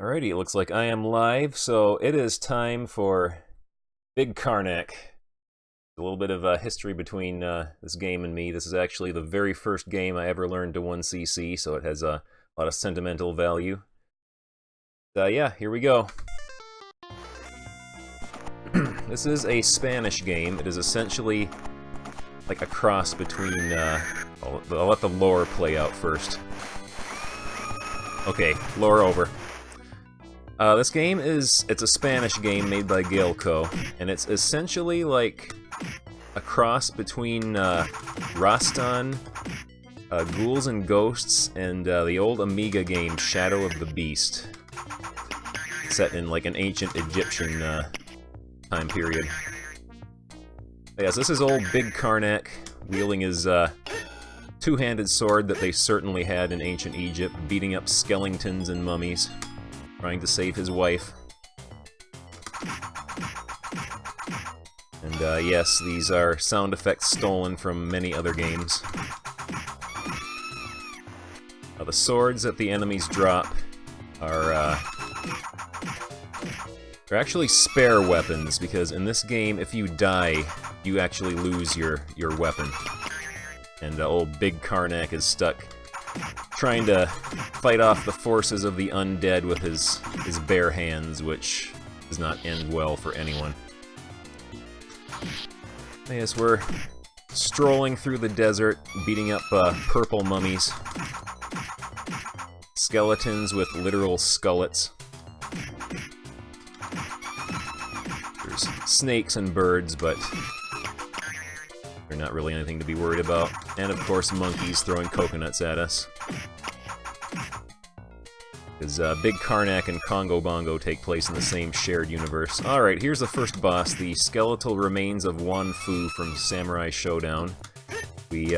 Alrighty, it looks like I am live, so it is time for Big Karnak. A little bit of history between this game and me. This is actually the very first game I ever learned to 1cc, so it has a lot of sentimental value. Yeah, here we go. This is a Spanish game. It is essentially like a cross between... I'll let the lore play out first. Okay, lore over. This game it's a Spanish game made by Galco, and it's essentially like a cross between Rastan, Ghouls and Ghosts, and the old Amiga game Shadow of the Beast, set in like an ancient Egyptian time period. Yes, this is old Big Karnak wielding his two-handed sword that they certainly had in ancient Egypt, beating up skeletons and mummies, trying to save his wife. And yes, these are sound effects stolen from many other games. The swords that the enemies drop are they're actually spare weapons, because in this game, if you die, you actually lose your weapon. And old Big Karnak is stuck trying to fight off the forces of the undead with his bare hands, which does not end well for anyone. Yes, we're strolling through the desert, beating up purple mummies. Skeletons with literal skullets. There's snakes and birds, but they're not really anything to be worried about. And of course, monkeys throwing coconuts at us. Because Big Karnak and Congo Bongo take place in the same shared universe. Alright, here's the first boss, the skeletal remains of Wan Fu from Samurai Showdown. We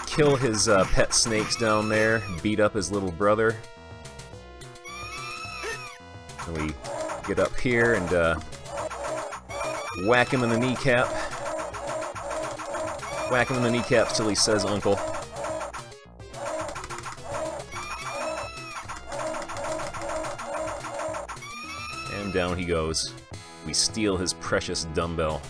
kill his pet snakes down there, beat up his little brother. And we get up here and whack him in the kneecap. Whack him in the kneecaps till he says uncle. And down he goes. We steal his precious dumbbell.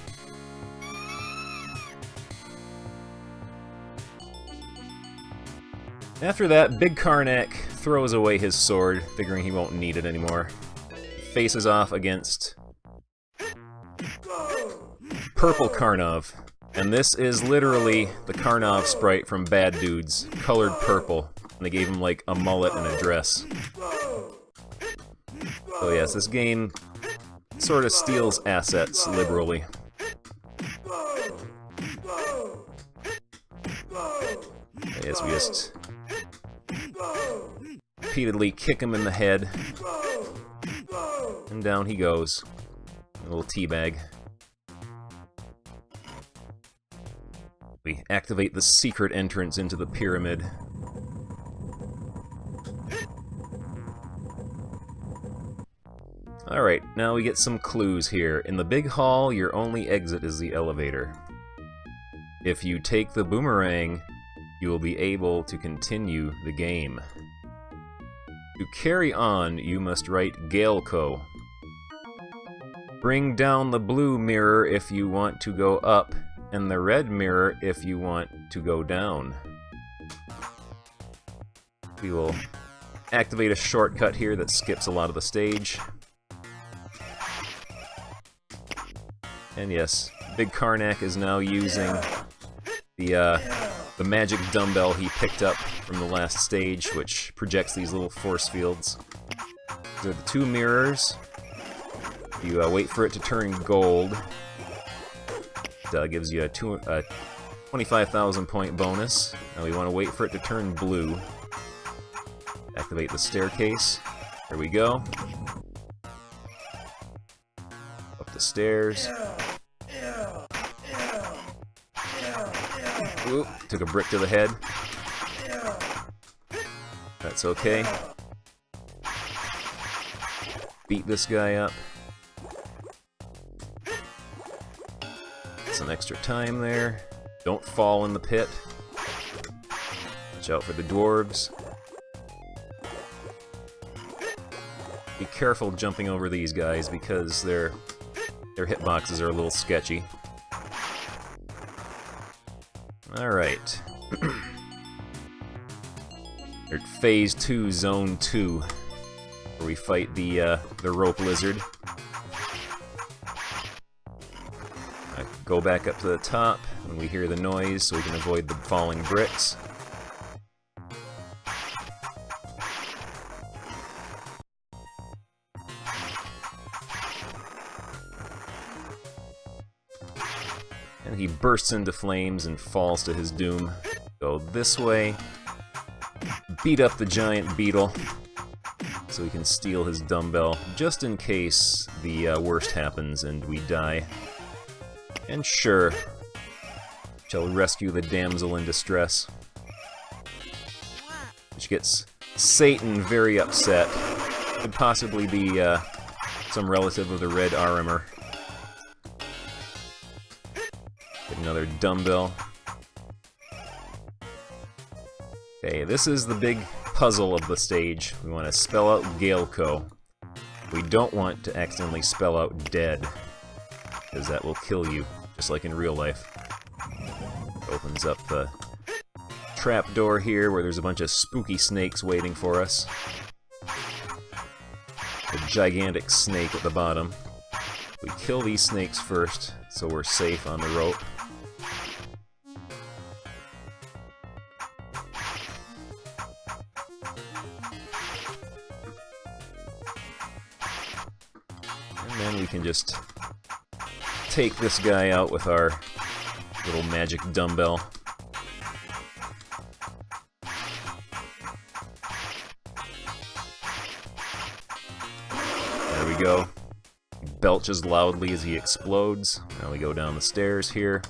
After that, Big Karnak throws away his sword, figuring he won't need it anymore. Faces off against Purple Karnov. And this is literally the Karnov sprite from Bad Dudes, colored purple. And they gave him like a mullet and a dress. So yes, this game sort of steals assets liberally. Yes, we just repeatedly kick him in the head. And down he goes. A little teabag. We activate the secret entrance into the pyramid. Alright, now we get some clues here. In the big hall, your only exit is the elevator. If you take the boomerang, you will be able to continue the game. To carry on, you must write Galco. Bring down the blue mirror if you want to go up, and the red mirror if you want to go down. We will activate a shortcut here that skips a lot of the stage. And yes, Big Karnak is now using the magic dumbbell he picked up from the last stage, which projects these little force fields. These are the two mirrors. You wait for it to turn gold. It gives you a 25,000 point bonus. Now we want to wait for it to turn blue. Activate the staircase. There we go. Up the stairs. Oop, took a brick to the head. That's okay. Beat this guy up. Some extra time there. Don't fall in the pit. Watch out for the dwarves. Be careful jumping over these guys because their hitboxes are a little sketchy. Alright. We're at Phase 2, Zone 2, where we fight the rope lizard. Go back up to the top when we hear the noise so we can avoid the falling bricks. And he bursts into flames and falls to his doom. Go this way. Beat up the giant beetle so we can steal his dumbbell, just in case the worst happens and we die. And sure, shall rescue the damsel in distress. Which gets Satan very upset. Could possibly be some relative of the Red Armor. Get another dumbbell. Okay, this is the big puzzle of the stage. We want to spell out Gaelco. We don't want to accidentally spell out dead, because that will kill you, just like in real life. Opens up the trapdoor here where there's a bunch of spooky snakes waiting for us. A gigantic snake at the bottom. We kill these snakes first, so we're safe on the rope. And then we can just take this guy out with our little magic dumbbell. There we go. He belches loudly as he explodes. Now we go down the stairs here.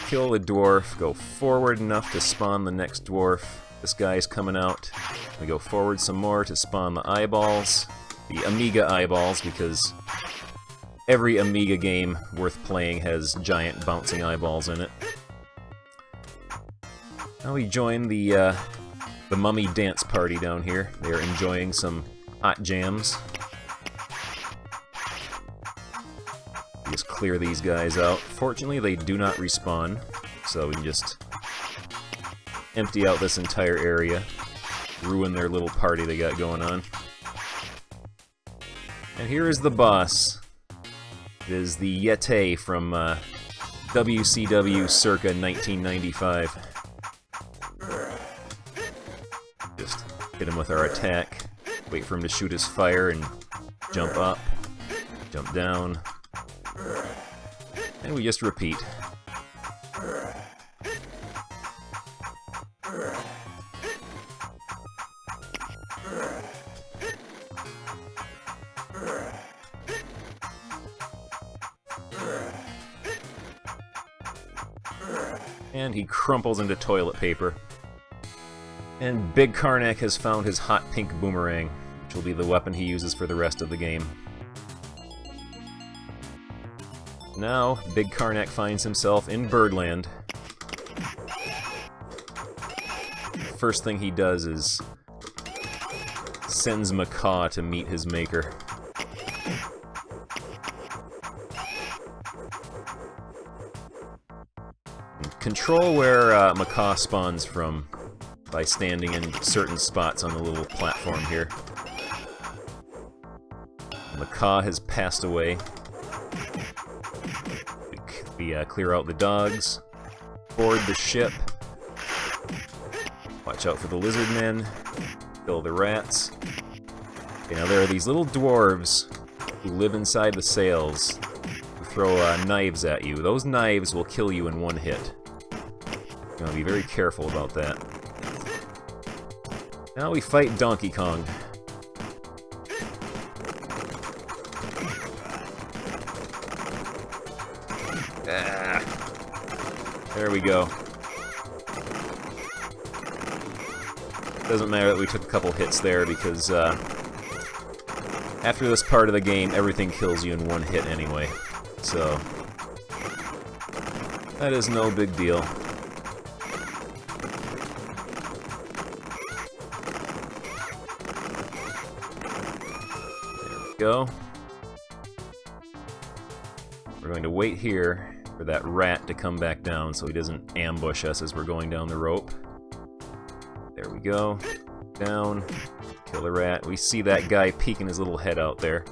Kill the dwarf, go forward enough to spawn the next dwarf. This guy's coming out. We go forward some more to spawn the eyeballs. The Amiga eyeballs, because every Amiga game worth playing has giant bouncing eyeballs in it. Now we join the mummy dance party down here. They are enjoying some hot jams. We just clear these guys out. Fortunately, they do not respawn, so we can just empty out this entire area, ruin their little party they got going on. And here is the boss. It is the Yeti from WCW circa 1995. Just hit him with our attack, wait for him to shoot his fire, and jump up, jump down, and we just repeat. And he crumples into toilet paper. And Big Karnak has found his hot pink boomerang, which will be the weapon he uses for the rest of the game. Now, Big Karnak finds himself in Birdland. First thing he does is sends Macaw to meet his maker. Control where Macaw spawns from by standing in certain spots on the little platform here. Macaw has passed away. We clear out the dogs, board the ship, watch out for the lizard men, kill the rats. Okay, now there are these little dwarves who live inside the sails who throw knives at you. Those knives will kill you in one hit. You gotta be very careful about that. Now we fight Donkey Kong. Ah. There we go. Doesn't matter that we took a couple hits there because after this part of the game, everything kills you in one hit anyway. So that is no big deal. Go. We're going to wait here for that rat to come back down so he doesn't ambush us as we're going down the rope. There we go. Down. Kill the rat. We see that guy peeking his little head out there.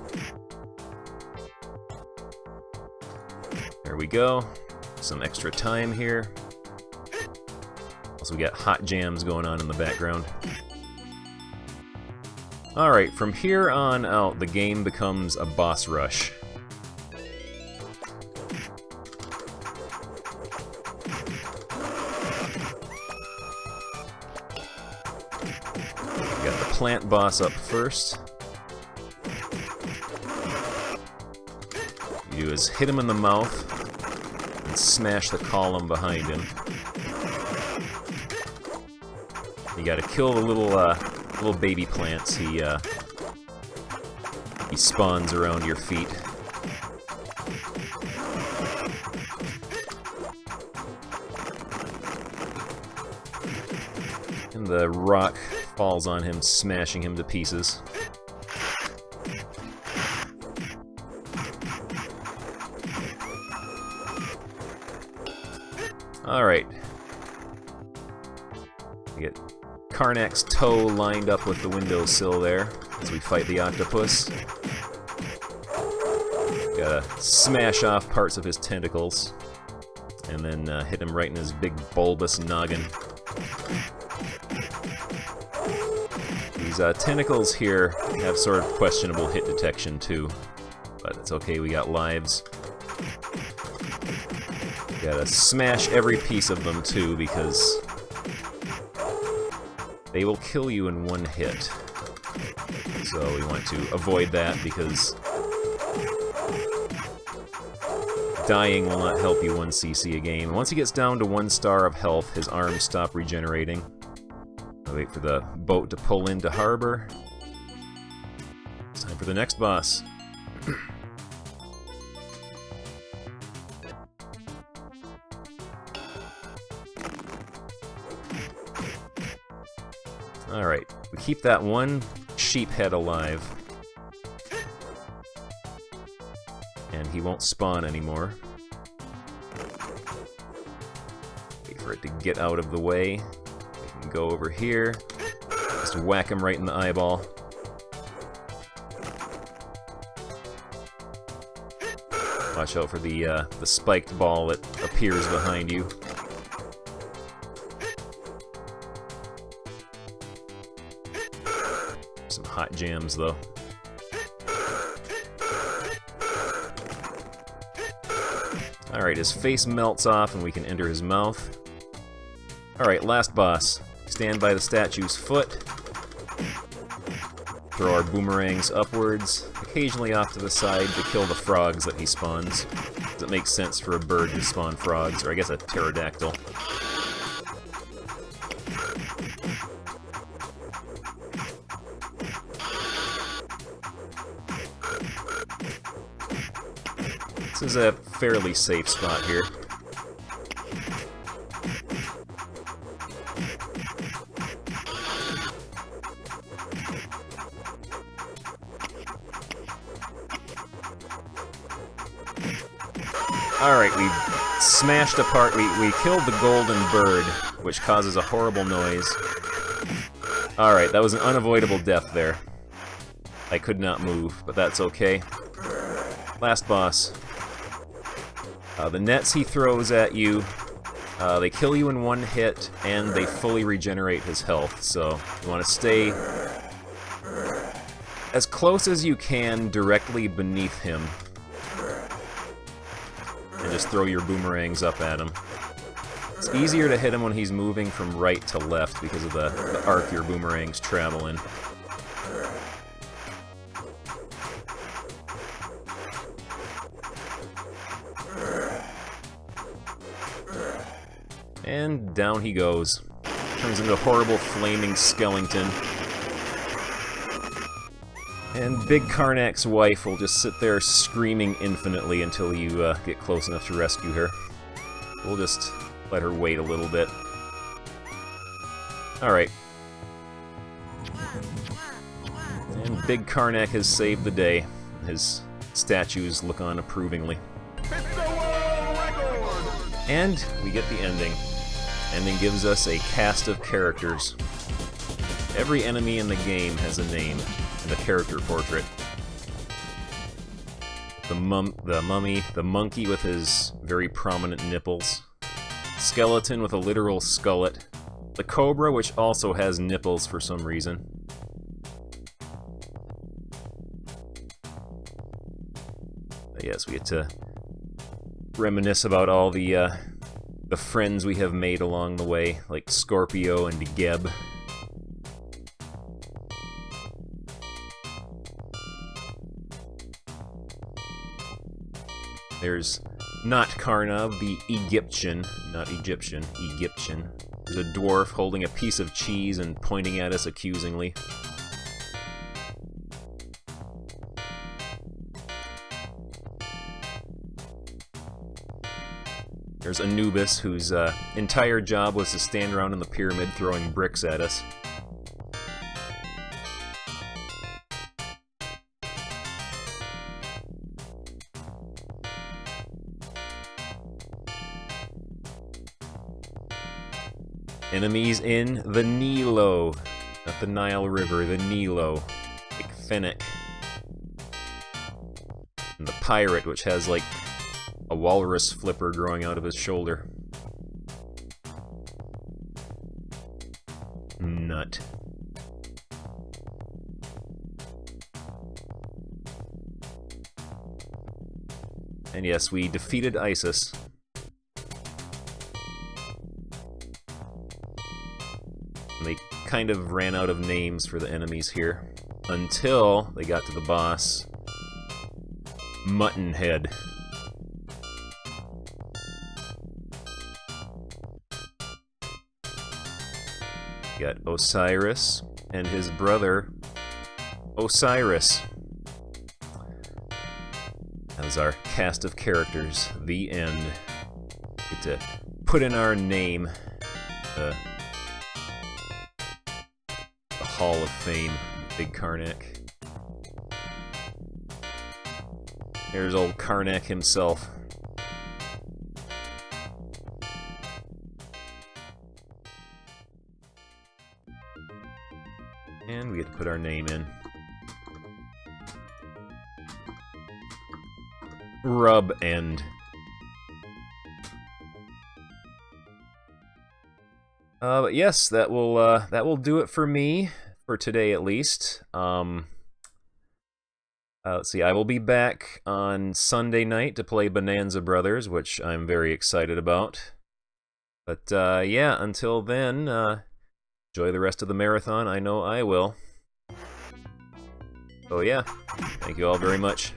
There we go. Some extra time here. Also, we got hot jams going on in the background. Alright, from here on out, the game becomes a boss rush. We got the plant boss up first. What you do is hit him in the mouth and smash the column behind him. You gotta kill the little baby plants. He spawns around your feet. And the rock falls on him, smashing him to pieces. Alright. We get Karnak's toe lined up with the windowsill there as we fight the octopus. Gotta smash off parts of his tentacles and then hit him right in his big bulbous noggin. These tentacles here have sort of questionable hit detection too, but it's okay, we got lives. Gotta smash every piece of them too, because they will kill you in one hit. So we want to avoid that, because dying will not help you 1 CC a game. Once he gets down to 1 star of health, his arms stop regenerating. I'll wait for the boat to pull into harbor. It's time for the next boss. Alright, we keep that one sheep head alive. And he won't spawn anymore. Wait for it to get out of the way. We can go over here. Just whack him right in the eyeball. Watch out for the spiked ball that appears behind you. Some hot jams, though. Alright, his face melts off and we can enter his mouth. Alright, last boss. Stand by the statue's foot. Throw our boomerangs upwards, occasionally off to the side to kill the frogs that he spawns. Does it make sense for a bird to spawn frogs, or I guess a pterodactyl. This is a fairly safe spot here. Alright, we smashed apart, we killed the golden bird, which causes a horrible noise. Alright, that was an unavoidable death there. I could not move, but that's okay. Last boss. The nets he throws at you, they kill you in 1 hit, and they fully regenerate his health, so you want to stay as close as you can directly beneath him, and just throw your boomerangs up at him. It's easier to hit him when he's moving from right to left because of the arc your boomerangs travel in. And down he goes. Turns into a horrible flaming skeleton. And Big Karnak's wife will just sit there screaming infinitely until you get close enough to rescue her. We'll just let her wait a little bit. Alright. And Big Karnak has saved the day. His statues look on approvingly. And we get the ending. Ending gives us a cast of characters. Every enemy in the game has a name and a character portrait. The mummy, the monkey with his very prominent nipples, skeleton with a literal skullet, the cobra which also has nipples for some reason. Yes, we get to reminisce about all the friends we have made along the way, like Scorpio and Geb. There's not Karnak, the Egyptian, not Egyptian, Egyptian. There's a dwarf holding a piece of cheese and pointing at us accusingly. There's Anubis, whose entire job was to stand around in the pyramid throwing bricks at us. Enemies in the Nilo, not the Nile River, the Nilo, like Fennec. And the pirate, which has like a walrus flipper growing out of his shoulder. Nut. And yes, we defeated ISIS. And they kind of ran out of names for the enemies here, until they got to the boss, Muttonhead. Got Osiris and his brother, Osiris. That was our cast of characters. The end. Get to put in our name. The Hall of Fame, Big Karnak. There's old Karnak himself. And we get to put our name in. Rub End. But yes, that will do it for me for today, at least. Let's see. I will be back on Sunday night to play Bonanza Brothers, which I'm very excited about. But yeah, until then, enjoy the rest of the marathon. I know I will. So yeah, thank you all very much.